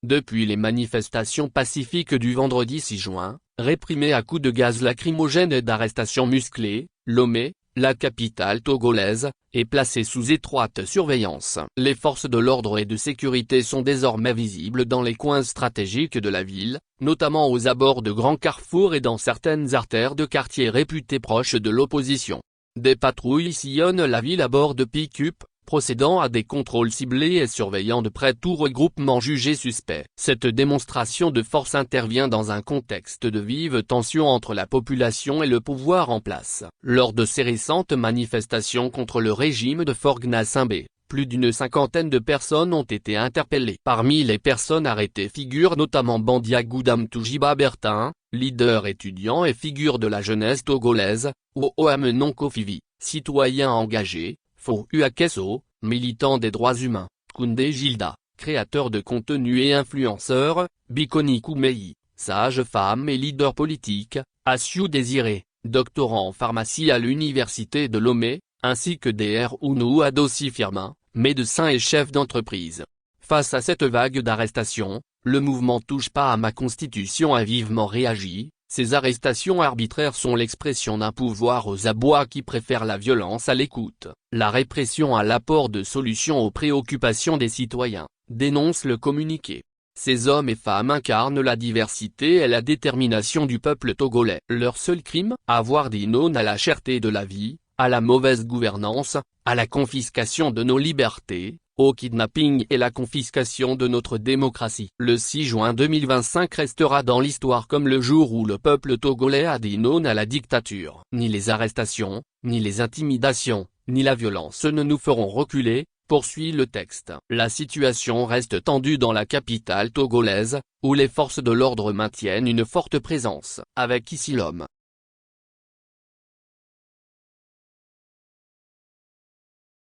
Depuis les manifestations pacifiques du vendredi 6 juin, réprimées à coups de gaz lacrymogène et d'arrestations musclées, Lomé, la capitale togolaise, est placée sous étroite surveillance. Les forces de l'ordre et de sécurité sont désormais visibles dans les coins stratégiques de la ville, notamment aux abords de grands carrefours et dans certaines artères de quartiers réputés proches de l'opposition. Des patrouilles sillonnent la ville à bord de pick-up, procédant à des contrôles ciblés et surveillant de près tout regroupement jugé suspect. Cette démonstration de force intervient dans un contexte de vive tension entre la population et le pouvoir en place. Lors de ces récentes manifestations contre le régime de Faure Gnassingbé, plus d'une cinquantaine de personnes ont été interpellées. Parmi les personnes arrêtées figurent notamment Bandiagou Toujiba Bertin, leader étudiant et figure de la jeunesse togolaise, Ouam Nonkofivi, citoyen engagé, Fo Uakeso, militant des droits humains, Koundé Gilda, créateur de contenu et influenceur, Bikoni Koumei, sage femme et leader politique, Assou Désiré, doctorant en pharmacie à l'université de Lomé, ainsi que Dr Ounou Adossi Firmin, médecin et chef d'entreprise. Face à cette vague d'arrestations, le mouvement Touche pas à ma constitution a vivement réagi. Ces arrestations arbitraires sont l'expression d'un pouvoir aux abois qui préfère la violence à l'écoute, la répression à l'apport de solutions aux préoccupations des citoyens, dénonce le communiqué. Ces hommes et femmes incarnent la diversité et la détermination du peuple togolais. Leur seul crime, avoir dit non à la cherté de la vie, à la mauvaise gouvernance, à la confiscation de nos libertés, au kidnapping et la confiscation de notre démocratie. Le 6 juin 2025 restera dans l'histoire comme le jour où le peuple togolais a dit non à la dictature. Ni les arrestations, ni les intimidations, ni la violence ne nous feront reculer, poursuit le texte. La situation reste tendue dans la capitale togolaise, où les forces de l'ordre maintiennent une forte présence. Avec ici l'homme.